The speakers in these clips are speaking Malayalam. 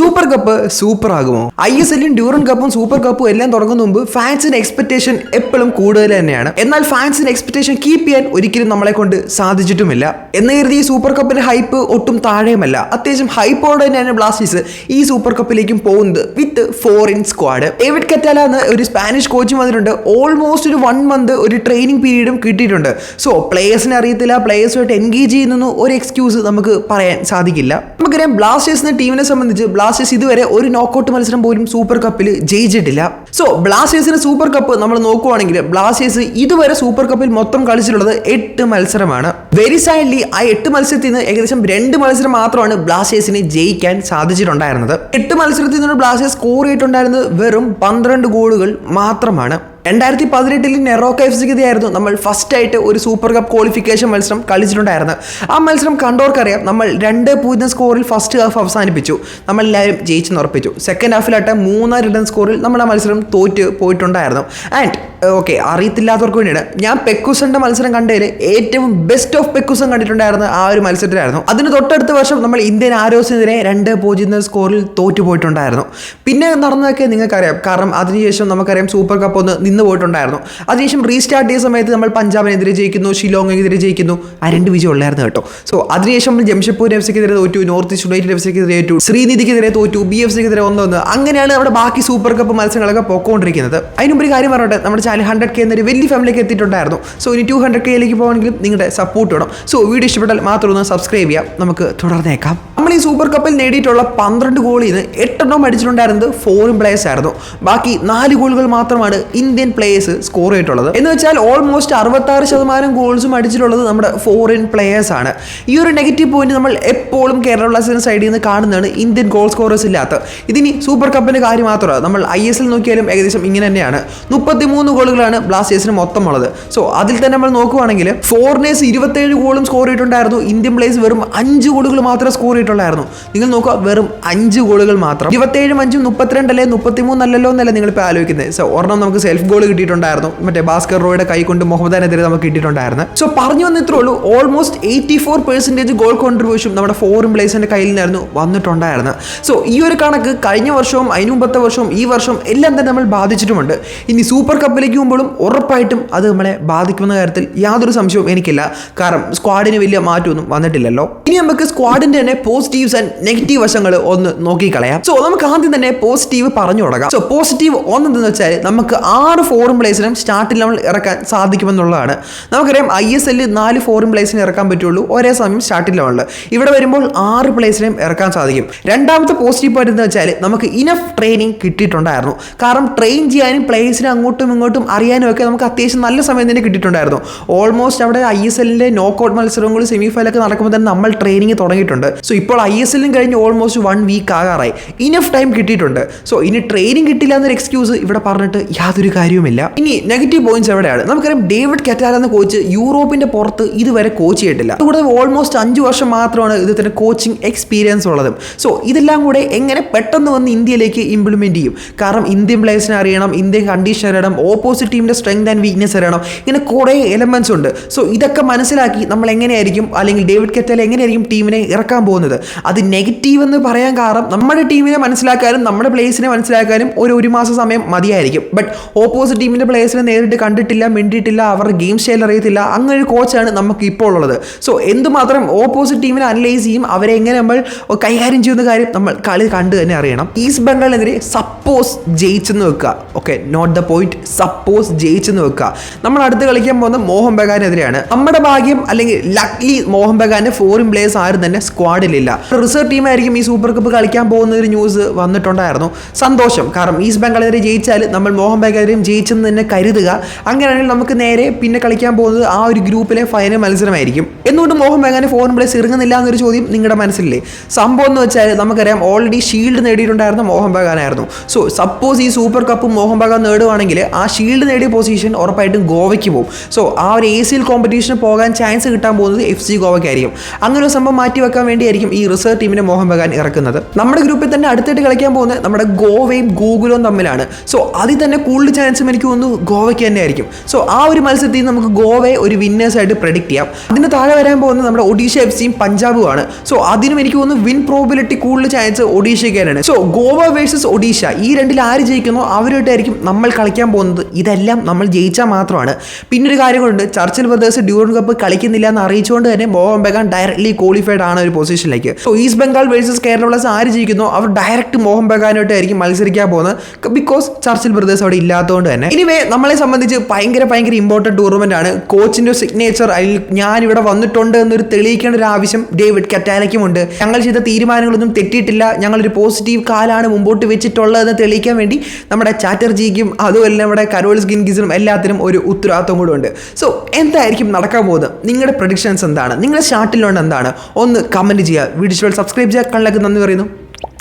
സൂപ്പർ കപ്പ് സൂപ്പർ ആകുമോ? ISL-ലും ഡ്യൂറൻ കപ്പും സൂപ്പർ കപ്പും എല്ലാം തുടങ്ങുന്ന മുമ്പ് ഫാൻസിന്റെ എക്സ്പെക്ടേഷൻ എപ്പോഴും കൂടുതൽ തന്നെയാണ്. എന്നാൽ ഫാൻസിന്റെ എക്സ്പെക്ടേഷൻ കീപ്പ് ചെയ്യാൻ ഒരിക്കലും നമ്മളെ കൊണ്ട് സാധിച്ചിട്ടുമില്ല. എന്ന് കരുതി ഈ സൂപ്പർ കപ്പിന്റെ ഹൈപ്പ് ഒട്ടും താഴെയുമല്ല. അത്യാവശ്യം ഹൈപ്പോടെ തന്നെയാണ് ബ്ലാസ്റ്റേഴ്സ് ഈ സൂപ്പർ കപ്പിലേക്കും പോകുന്നത് വിത്ത് ഫോറിൻ സ്ക്വാഡ്. ഡേവിഡ് കറ്റാല എന്ന ഒരു സ്പാനിഷ് കോച്ചും വന്നിട്ടുണ്ട്. ഓൾമോസ്റ്റ് ഒരു 1 month ഒരു ട്രെയിനിങ് പീരീഡും കിട്ടിയിട്ടുണ്ട്. സോ പ്ലേയേഴ്സിനെ അറിയത്തില്ല, പ്ലേയേഴ്സുമായിട്ട് എൻഗേജ് ചെയ്യുന്ന ഒരു എക്സ്ക്യൂസ് നമുക്ക് പറയാൻ സാധിക്കില്ല. നമുക്കറിയാം ബ്ലാസ്റ്റേഴ്സ് എന്ന ടീമിനെ സംബന്ധിച്ച് ബ്ലാസ്റ്റേഴ്സ് ഇതുവരെ ഒരു നോക്കൌട്ട് മത്സരം പോലും സൂപ്പർ കപ്പിൽ ജയിച്ചിട്ടില്ല. സോ ബ്ലാസ്റ്റേഴ്സിന് സൂപ്പർ കപ്പ് നമ്മൾ നോക്കുവാണെങ്കിൽ ബ്ലാസ്റ്റേഴ്സ് ഇതുവരെ സൂപ്പർ കപ്പിൽ മൊത്തം കളിച്ചിട്ടുള്ളത് 8 മത്സരമാണ്. വെരി സാഡ്ലി ആ 8 മത്സരത്തിൽ നിന്ന് ഏകദേശം 2 മത്സരം മാത്രമാണ് ബ്ലാസ്റ്റേഴ്സിന് ജയിക്കാൻ സാധിച്ചിട്ടുണ്ടായിരുന്നത്. 8 മത്സരത്തിൽ നിന്ന് ബ്ലാസ്റ്റേഴ്സ് സ്കോർ ചെയ്തിട്ടുണ്ടായിരുന്നത് വെറും 12 ഗോളുകൾ മാത്രമാണ്. 2018 നെറോക്ക FC-ക്കെതിരായിരുന്നു നമ്മൾ ഫസ്റ്റ് ആയിട്ട് ഒരു സൂപ്പർ കപ്പ് ക്വാളിഫിക്കേഷൻ മത്സരം കളിച്ചിട്ടുണ്ടായിരുന്നത്. ആ മത്സരം കണ്ടോർക്കറിയാം, നമ്മൾ 2-0 സ്കോറിൽ ഫസ്റ്റ് ഹാഫ് അവസാനിപ്പിച്ചു. നമ്മളെല്ലാവരും ജയിച്ചെന്ന് ഉറപ്പിച്ചു. സെക്കൻഡ് ഹാഫിലായിട്ട് 3-2 സ്കോറിൽ നമ്മൾ ആ മത്സരം തോറ്റ് പോയിട്ടുണ്ടായിരുന്നു. ആൻഡ് ഓക്കെ, അറിയത്തില്ലാത്തവർക്ക് വേണ്ടിയാണ് ഞാൻ പെക്കുസന്റെ മത്സരം കണ്ടതിൽ ഏറ്റവും ബെസ്റ്റ് ഓഫ് പെക്കുസൻ കണ്ടിട്ടുണ്ടായിരുന്ന ആ ഒരു മത്സരത്തിലായിരുന്നു. അതിന് തൊട്ടടുത്ത വർഷം നമ്മൾ ഇന്ത്യൻ ആരോസിനെതിരെ 2-0 സ്കോറിൽ തോറ്റു പോയിട്ടുണ്ടായിരുന്നു. പിന്നെ നടന്നതൊക്കെ നിങ്ങൾക്കറിയാം, കാരണം അതിനുശേഷം നമുക്കറിയാം സൂപ്പർ കപ്പ് ഒന്ന് നിന്ന് പോയിട്ടുണ്ടായിരുന്നു. അതിനുശേഷം റീസ്റ്റാർട്ട് ചെയ്ത സമയത്ത് നമ്മൾ പഞ്ചാബിനെതിരെ ജയിക്കുന്നു, ഷിലോങ്ങിനെതിരെ ജയിക്കുന്നു. ആ 2 വിജയം ഉള്ളായിരുന്നു കേട്ടോ. സോ അതിനുശേഷം ജംഷഡ്പൂർ FC-ക്കെതിരെ തോറ്റു, നോർത്ത് ഈസ്റ്റ് യുണൈറ്റഡ് FC-ക്കെതിരെ തോറ്റു, ശ്രീനിധിക്കെതിരെ തോറ്റു, BFC-ക്കെതിരെ 1-1. അങ്ങനെയാണ് നമ്മുടെ ബാക്കി സൂപ്പർ കപ്പ് മത്സരങ്ങളൊക്കെ പോയിക്കൊണ്ടിരിക്കുന്നത്. അതിനുമ്പൊരു കാര്യം പറഞ്ഞിട്ട് നമ്മുടെ ചാനൽ 100K എന്നൊരു വലിയ ഫാമിലിക്ക് എത്തിയിട്ടുണ്ടായിരുന്നു. സോ ഇനി 200K പോകണമെങ്കിലും നിങ്ങളുടെ സപ്പോർട്ട് വേണം. സോ വീഡിയോ ഇഷ്ടപ്പെട്ടാൽ മാത്രം ഒന്ന് സബ്സ്ക്രൈബ് ചെയ്യാം. നമുക്ക് തുടർന്നേക്കാം. നമ്മൾ ഈ സൂപ്പർ കപ്പിൽ നേടിയിട്ടുള്ള 12 ഗോളിൽ നിന്ന് 8 അടിച്ചിട്ടുണ്ടായിരുന്നത് ഫോറിൻ പ്ലേയേഴ്സ് ആയിരുന്നു. ബാക്കി 4 ഗോളുകൾ മാത്രമാണ് ഇന്ത്യൻ പ്ലേയേഴ്സ് സ്കോർ ചെയ്തിട്ടുള്ളത്. എന്ന് വെച്ചാൽ ഓൾമോസ്റ്റ് 66% ഗോൾസും അടിച്ചിട്ടുള്ളത് നമ്മുടെ ഫോറിൻ പ്ലേയേഴ്സ് ആണ്. ഈ ഒരു നെഗറ്റീവ് പോയിന്റ് നമ്മൾ എപ്പോഴും കേരള ബ്ലാസ്റ്റേഴ്സിന്റെ സൈഡിൽ നിന്ന് കാണുന്നതാണ്, ഇന്ത്യൻ ഗോൾ സ്കോറേഴ്സ് ഇല്ലാത്ത. ഇതിനി സൂപ്പർ കപ്പിന്റെ കാര്യം മാത്രമല്ല, നമ്മൾ ISL നോക്കിയാലും ഏകദേശം ഇങ്ങനെ തന്നെയാണ്. 33 ഗോളുകളാണ് ബ്ലാസ്റ്റേഴ്സിന് മൊത്തം ഉള്ളത്. സോ അതിൽ തന്നെ നമ്മൾ നോക്കുവാണെങ്കിൽ ഫോറിനേഴ്സ് 27 ഗോളും സ്കോർ ചെയ്തിട്ടുണ്ടായിരുന്നു. ഇന്ത്യൻ പ്ലേയേഴ്സ് വെറും 5 ഗോളുകൾ മാത്രമേ സ്കോർ ചെയ്തിട്ടുള്ളായിരുന്നു. നിങ്ങൾ നോക്കുക, വെറും 5 ഗോളുകൾ മാത്രം. 27-5 32 അല്ലേ 33 അല്ലല്ലോ എന്നല്ല നിങ്ങളിപ്പോൾ ആലോചിക്കുന്നത്. സോ ഒരെണ്ണം നമുക്ക് സെൽഫ് ഗോൾ കിട്ടിയിട്ടുണ്ടായിരുന്നു, മറ്റേ ഭാസ്കർ റോയുടെ കൈ കൊണ്ട് മുഹമ്മദിനെതിരെ നമുക്ക് കിട്ടിയിട്ടുണ്ടായിരുന്നു. സോ പറഞ്ഞു വന്നിത്രേ ഉള്ളൂ, ഓൾമോസ്റ്റ് 84% ഗോൾ കോൺട്രിബ്യൂഷൻ നമ്മുടെ ഫോറിൻ പ്ലേയേഴ്സിന്റെ കയ്യിൽ നിന്നായിരുന്നു വന്നിട്ടുണ്ടായിരുന്നത്. സോ ഈ ഒരു കണക്ക് കഴിഞ്ഞ വർഷവും അതിന് മുമ്പത്തെ വർഷവും ഈ വർഷം എല്ലാം തന്നെ നമ്മൾ ബാധിച്ചിട്ടുമുണ്ട്. ഇനി സൂപ്പർ കപ്പിലേക്ക് പോകുമ്പോഴും ഉറപ്പായിട്ടും അത് നമ്മളെ ബാധിക്കുന്ന കാര്യത്തിൽ യാതൊരു സംശയവും എനിക്കില്ല. കാരണം സ്ക്വാഡിന് വലിയ മാറ്റമൊന്നും വന്നിട്ടില്ലല്ലോ. ഇനി നമുക്ക് സ്ക്വാഡിന്റെ തന്നെ പോസിറ്റീവ്സ് ആൻഡ് നെഗറ്റീവ് വശങ്ങൾ ഒന്ന് നോക്കിക്കളയാം. സോ നമുക്ക് ആദ്യം തന്നെ പോസിറ്റീവ് പറഞ്ഞു തുടങ്ങാം. സോ പോസിറ്റീവ് ഒന്നെന്ന് വെച്ചാൽ നമുക്ക് 6 ഫോറിൻ പ്ലേയേഴ്സിനും സ്റ്റാർട്ടിൽ നമ്മൾ ഇറക്കാൻ സാധിക്കുമെന്നുള്ളതാണ്. നമുക്കറിയാം ISL 4 ഫോറിൻ പ്ലേയേഴ്സിനെ ഇറക്കാൻ പറ്റുള്ളൂ ഒരേ സമയം സ്റ്റാർട്ടിൽ ലെവലിൽ. ഇവിടെ വരുമ്പോൾ 6 പ്ലേയേഴ്സിനെയും ഇറക്കാൻ സാധിക്കും. രണ്ടാമത്തെ പോസിറ്റീവ് പോയിന്റ് എന്ന് വെച്ചാൽ നമുക്ക് ഇനഫ് ട്രെയിനിങ് കിട്ടിയിട്ടുണ്ടായിരുന്നു. കാരണം ട്രെയിൻ ചെയ്യാനും പ്ലേയേഴ്സിനെ അങ്ങോട്ടും ഇങ്ങോട്ടും അറിയാനും ഒക്കെ നമുക്ക് അത്യാവശ്യം നല്ല സമയം തന്നെ കിട്ടിയിട്ടുണ്ടായിരുന്നു. ഓൾമോസ്റ്റ് അവിടെ ISL-ന്റെ നോക്കൌട്ട് മത്സരങ്ങളും സെമിഫൈനലൊക്കെ നടക്കുമ്പോൾ തന്നെ നമ്മൾ ട്രെയിനിങ് തുടങ്ങിയിട്ടുണ്ട്. സോ ഇപ്പോൾ ISL-ലും കഴിഞ്ഞ് ഓൾമോസ്റ്റ് 1 വീക്ക് ആകാറായി. ഇനഫ് ടൈം കിട്ടിയിട്ടുണ്ട്. സോ ഇനി ട്രെയിനിങ് കിട്ടില്ല എന്നൊരു എക്സ്ക്യൂസ് ഇവിടെ പറഞ്ഞിട്ട് യാതൊരു കാര്യവുമില്ല. ഇനി നെഗറ്റീവ് പോയിന്റ്സ് എവിടെയാണ്? നമുക്കറിയാം ഡേവിഡ് കറ്റാല എന്ന കോച്ച് യൂറോപ്പിന്റെ പുറത്ത് ഇതുവരെ കോച്ച് ചെയ്തിട്ടില്ല. അതുകൂടെ ഓൾമോസ്റ്റ് 5 വർഷം മാത്രമാണ് ഇതിന്റെ കോച്ചിങ് എക്സ്പീരിയൻസ് ഉള്ളത്. സോ ഇതെല്ലാം കൂടെ എങ്ങനെ പെട്ടെന്ന് വന്ന് ഇന്ത്യയിലേക്ക് ഇംപ്ലിമെന്റ് ചെയ്യും? കാരണം ഇന്ത്യൻ പ്ലേയേഴ്സിനെ അറിയണം, ഇന്ത്യൻ കണ്ടീഷൻ അറിയണം, ഓപ്പോസിറ്റ് ടീമിന്റെ സ്ട്രെങ്ത് ആൻഡ് വീക്ക്നെസ് അറിയണം. ഇങ്ങനെ കുറേ എലമെന്റ്സ് ഉണ്ട്. സോ ഇതൊക്കെ മനസ്സിലാക്കി നമ്മൾ എങ്ങനെയായിരിക്കും, അല്ലെങ്കിൽ ഡേവിഡ് കറ്റാല എങ്ങനെയായിരിക്കും ടീമിനെ ഇറക്കാൻ പോകുന്നത്? അത് നെഗറ്റീവ് എന്ന് പറയാൻ കാരണം നമ്മുടെ ടീമിനെ മനസ്സിലാക്കാനും നമ്മുടെ പ്ലേയേഴ്സിനെ മനസ്സിലാക്കാനും ഒരു മാസം സമയം മതിയായിരിക്കും. ബട്ട് ഓപ്പോസിറ്റ് ടീമിന്റെ പ്ലേയേഴ്സിനെ നേരിട്ട് കണ്ടിട്ടില്ല, മിണ്ടിയിട്ടില്ല, അവരുടെ ഗെയിം സ്റ്റൈൽ അറിയത്തില്ല. അങ്ങനെ ഒരു കോച്ചാണ് നമുക്ക് ഇപ്പോൾ ഉള്ളത്. സോ എന്തുമാത്രം ഓപ്പോസിറ്റ് ടീമിനെ അനലൈസ് ചെയ്യും, അവരെ എങ്ങനെ നമ്മൾ കൈകാര്യം ചെയ്യുന്ന കാര്യം നമ്മൾ കളി കണ്ട് തന്നെ അറിയണം. ഈസ്റ്റ് ബംഗാളിനെതിരെ സപ്പോസ് ജയിച്ചെന്ന് വെക്കുക, okay, note the point, suppose ജയിച്ചെന്ന് വെക്കുക, നമ്മൾ അടുത്ത് കളിക്കാൻ പോകുന്ന മോഹൻ ബഗാനെതിരെയാണ്. നമ്മുടെ ഭാഗ്യം അല്ലെങ്കിൽ ലക്ലി മോഹൻ ബഗാന്റെ ഫോറിൻ പ്ലേയേഴ്സ് ആരും തന്നെ സ്ക്വാഡിലില്ല. റിസർവ് ടീമായിരിക്കും ഈ സൂപ്പർ കപ്പ് കളിക്കാൻ പോകുന്ന ഒരു ന്യൂസ് വന്നിട്ടുണ്ടായിരുന്നു. സന്തോഷം, കാരണം ഈസ്റ്റ് ബംഗാളിനെതിരെ ജയിച്ചാൽ നമ്മൾ മോഹൻ ബഗാനെതിരെയും ജയിച്ചെന്ന് തന്നെ കരുതുക. അങ്ങനെയാണെങ്കിൽ നമുക്ക് നേരെ പിന്നെ കളിക്കാൻ പോകുന്നത് ആ ഒരു ഗ്രൂപ്പിലെ ഫൈനൽ മത്സരമായിരിക്കും. എന്തുകൊണ്ട് മോഹൻ ബഗാന് ഫോറിൻ പ്ലേയേഴ്സ് ഇറങ്ങുന്നില്ല എന്നൊരു ചോദ്യം നിങ്ങളുടെ മനസ്സിലില്ലേ? സംഭവം എന്ന് വെച്ചാൽ നമുക്കറിയാം ഓൾറെഡി ഷീൽഡ് നേടിയിട്ടുണ്ടായിരുന്ന മോഹൻ ബഗാനായിരുന്നു. സോ സപ്പോസ് ഈ സൂപ്പർ കപ്പ് മോഹൻ ബഗാൻ നേടുവാണെങ്കിൽ ആ ഷീൽഡ് നേടിയ പൊസിഷൻ ഉറപ്പായിട്ടും ഗോവയ്ക്ക് പോകും. സോ ആ ഒരു ACL കോമ്പറ്റീഷന് പോകാൻ ചാൻസ് കിട്ടാൻ പോകുന്നത് FC ഗോവയ്ക്കായിരിക്കും. അങ്ങനെ ഒരു സംഭവം മാറ്റി വെക്കാൻ വേണ്ടിയായിരിക്കും ഈ റിസർവ് ടീമിനെ മോഹൻ ബഗാൻ ഇറക്കുന്നത്. നമ്മുടെ ഗ്രൂപ്പിൽ തന്നെ അടുത്തായിട്ട് കളിക്കാൻ പോകുന്നത് നമ്മുടെ ഗോവയും ഗോകുലവും തമ്മിലാണ്. സോ അതിൽ തന്നെ കൂടുതൽ ചാൻസും എനിക്ക് തോന്നുന്നു ഗോവയ്ക്ക് തന്നെ ആയിരിക്കും. സോ ആ ഒരു മത്സരത്തിൽ നമുക്ക് ഗോവയെ ഒരു വിന്നേഴ്സായിട്ട് പ്രഡിക്റ്റ് ചെയ്യാം. അതിന് താഴെ വരാൻ പോകുന്നത് നമ്മുടെ ഒഡീഷ FCയും പഞ്ചാബുമാണ്. സോ അതിനും എനിക്ക് തോന്നുന്നു വിൻ പ്രോബിലിറ്റി കൂടുതൽ ചാൻസ് ഒഡീഷയ്ക്കാണ്. സോ ഗോവ വേഴ്സസ് ഒഡീഷ ഈ രണ്ടിൽ ആര് ജയിക്കുന്നോ അവരുമായിട്ടായിരിക്കും നമ്മൾ കളിക്കാൻ പോകുന്നത്. ഇതെല്ലാം നമ്മൾ ജയിച്ചാൽ മാത്രമാണ്. പിന്നൊരു കാര്യം കൊണ്ട് ചർച്ചിൽ ബ്രദേഴ്സ് ഡ്യൂറൻ കപ്പ് കളിക്കുന്നില്ല എന്ന് അറിയിച്ചുകൊണ്ട് തന്നെ മോഹൻ ബഗാൻ ഡയറക്ട്ലി ക്വാളിഫൈഡ് ആണ് ഒരു പൊസിഷനിലേക്ക്. So east Bengal versus Kerala Blasters ആര് ജയിക്കുന്നോ അവർ ഡയറക്റ്റ് മോഹൻ ബഗാനായിട്ടായിരിക്കും മത്സരിക്കാൻ പോകുന്നത്. ബിക്കോസ് ചർച്ചിൽ ബ്രദേഴ്സ് അവിടെ ഇല്ലാത്തതുകൊണ്ട് തന്നെ. ഇനിവേ നമ്മളെ സംബന്ധിച്ച് ഭയങ്കര ഇമ്പോർട്ടൻറ്റ് ടൂർണമെന്റ് ആണ്. കോച്ചിന്റെ സിഗ്നേച്ചർ അതിൽ ഞാൻ ഇവിടെ വന്നിട്ടുണ്ട് എന്നൊരു തെളിയിക്കേണ്ട ഒരു ആവശ്യം ഡേവിഡ് കറ്റാലയ്ക്കുമുണ്ട്. ഞങ്ങൾ ചെയ്ത തീരുമാനങ്ങളൊന്നും തെറ്റിയിട്ടില്ല, ഞങ്ങളൊരു പോസിറ്റീവ് കാലാണ് മുമ്പോട്ട് വെച്ചിട്ടുള്ളതെന്ന് തെളിയിക്കാൻ വേണ്ടി നമ്മുടെ ചാറ്റർജിക്കും അതുപോലെ നമ്മുടെ കരോൾസ് ഗിൻഗിസിനും എല്ലാത്തിനും ഒരു ഉത്തരവാദിത്വം കൂടെ ഉണ്ട്. സോ എന്തായിരിക്കും നടക്കാൻ പോകുന്നത്? നിങ്ങളുടെ പ്രഡിക്ഷൻസ് എന്താണ്? നിങ്ങളുടെ ഷാർട്ടിലുണ്ട് എന്താണ്? ഒന്ന് കമന്റ് ചെയ്യുക. വീഡിയോ സബ്സ്ക്രൈബ് ചെയ്യുക. കണ്ണൊക്കെ നന്ദി പറയുന്നു.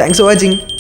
Thanks for watching.